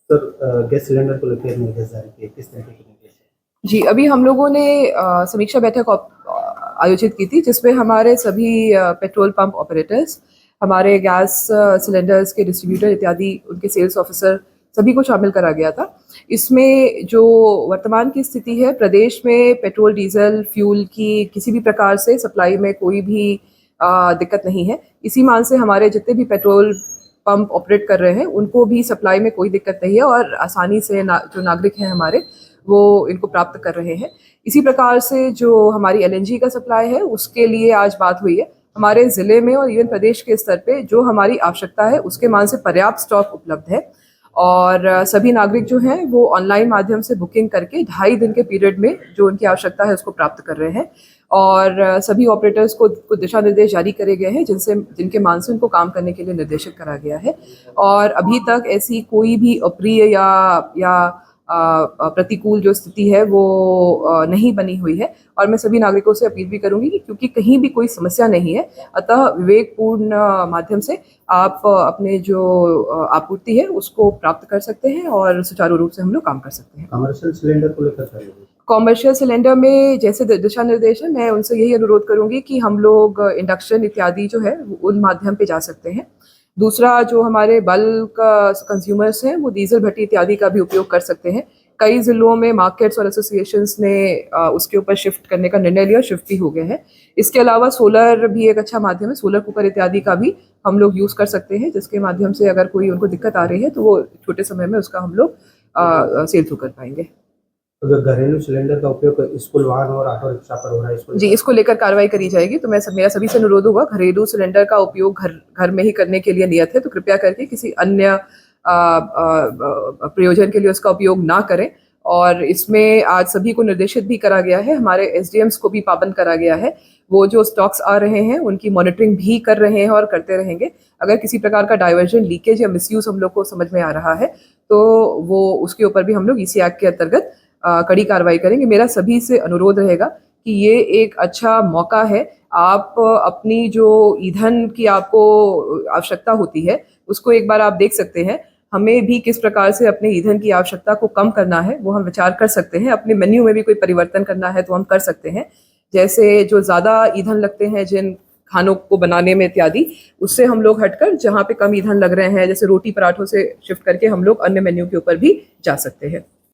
Sir, gas cylinder को लेकर निर्देश जारी किए, किस तरीके के निर्देश है? जी, अभी हम लोगों ने समीक्षा बैठक आयोजित की थी, जिसमें हमारे सभी पेट्रोल पंप ऑपरेटर्स, हमारे गैस सिलेंडर्स के डिस्ट्रीब्यूटर इत्यादि, उनके सेल्स ऑफिसर, सभी को शामिल करा गया था। इसमें जो वर्तमान की स्थिति है, प्रदेश में पेट्रोल, डीजल, फ्यूल की किसी भी प्रकार से सप्लाई में कोई भी दिक्कत नहीं है। इसी मान से हमारे जितने भी पेट्रोल पंप ऑपरेट कर रहे हैं, उनको भी सप्लाई में कोई दिक्कत नहीं है और आसानी से जो नागरिक हैं हमारे, वो इनको प्राप्त कर रहे हैं। इसी प्रकार से जो हमारी एलएनजी का सप्लाई है, उसके लिए आज बात हुई है। हमारे ज़िले में और इवन प्रदेश के स्तर पे जो हमारी आवश्यकता है, उसके मान से पर्याप्त स्टॉक उपलब्ध है और सभी नागरिक जो हैं वो ऑनलाइन माध्यम से बुकिंग करके 2.5 दिन के पीरियड में जो उनकी आवश्यकता है उसको प्राप्त कर रहे हैं। और सभी ऑपरेटर्स को कुछ दिशा निर्देश जारी करे गए हैं, जिनके मान से उनको काम करने के लिए निर्देशित करा गया है। और अभी तक ऐसी कोई भी अप्रिय या प्रतिकूल जो स्थिति है वो नहीं बनी हुई है। और मैं सभी नागरिकों से अपील भी करूंगी कि क्योंकि कहीं भी कोई समस्या नहीं है, अतः विवेकपूर्ण माध्यम से आप अपने जो आपूर्ति है उसको प्राप्त कर सकते हैं और सुचारू रूप से हम लोग काम कर सकते हैं। कमर्शियल सिलेंडर को लेकर कॉमर्शियल सिलेंडर में जैसे दिशा निर्देश है, मैं उनसे यही अनुरोध करूंगी कि हम लोग इंडक्शन इत्यादि जो है उन माध्यम पे जा सकते हैं। दूसरा, जो हमारे बल्क कंज्यूमर्स हैं वो डीजल भट्टी इत्यादि का भी उपयोग कर सकते हैं। कई ज़िलों में मार्केट्स और एसोसिएशंस ने उसके ऊपर शिफ्ट करने का निर्णय लिया, शिफ्ट भी हो गए हैं। इसके अलावा सोलर भी एक अच्छा माध्यम है, सोलर कुकर इत्यादि का भी हम लोग यूज़ कर सकते हैं, जिसके माध्यम से अगर कोई उनको दिक्कत आ रही है तो वो छोटे समय में उसका हम लोग सेल थ्रू कर पाएंगे। अगर घरेलू सिलेंडर का उपयोग स्कूल वाहन और ऑटो रिक्शा पर हो रहा है, जी, इसको लेकर कार्रवाई करी जाएगी। तो मेरा सभी से अनुरोध होगा, घरेलू सिलेंडर का उपयोग घर में ही करने के लिए नियत है, तो कृपया करके किसी अन्य प्रयोजन के लिए उसका उपयोग ना करें। और इसमें आज सभी को निर्देशित भी करा गया है, हमारे एसडीएम्स को भी पाबंद करा गया है। वो जो स्टॉक्स आ रहे हैं उनकी मॉनिटरिंग भी कर रहे हैं और करते रहेंगे। अगर किसी प्रकार का डाइवर्जन, लीकेज या मिसयूज हम लोग को समझ में आ रहा है तो वो उसके ऊपर भी हम लोग ईसी एक्ट के अंतर्गत कड़ी कार्रवाई करेंगे। मेरा सभी से अनुरोध रहेगा कि ये एक अच्छा मौका है, आप अपनी जो ईंधन की आपको आवश्यकता होती है उसको एक बार आप देख सकते हैं। हमें भी किस प्रकार से अपने ईंधन की आवश्यकता को कम करना है वो हम विचार कर सकते हैं। अपने मेन्यू में भी कोई परिवर्तन करना है तो हम कर सकते हैं। जैसे जो ज़्यादा ईंधन लगते हैं जिन खानों को बनाने में इत्यादि, उससे हम लोग हटकर जहाँ पे कम ईंधन लग रहे हैं, जैसे रोटी पराठों से शिफ्ट करके हम लोग अन्य मेन्यू के ऊपर भी जा सकते हैं।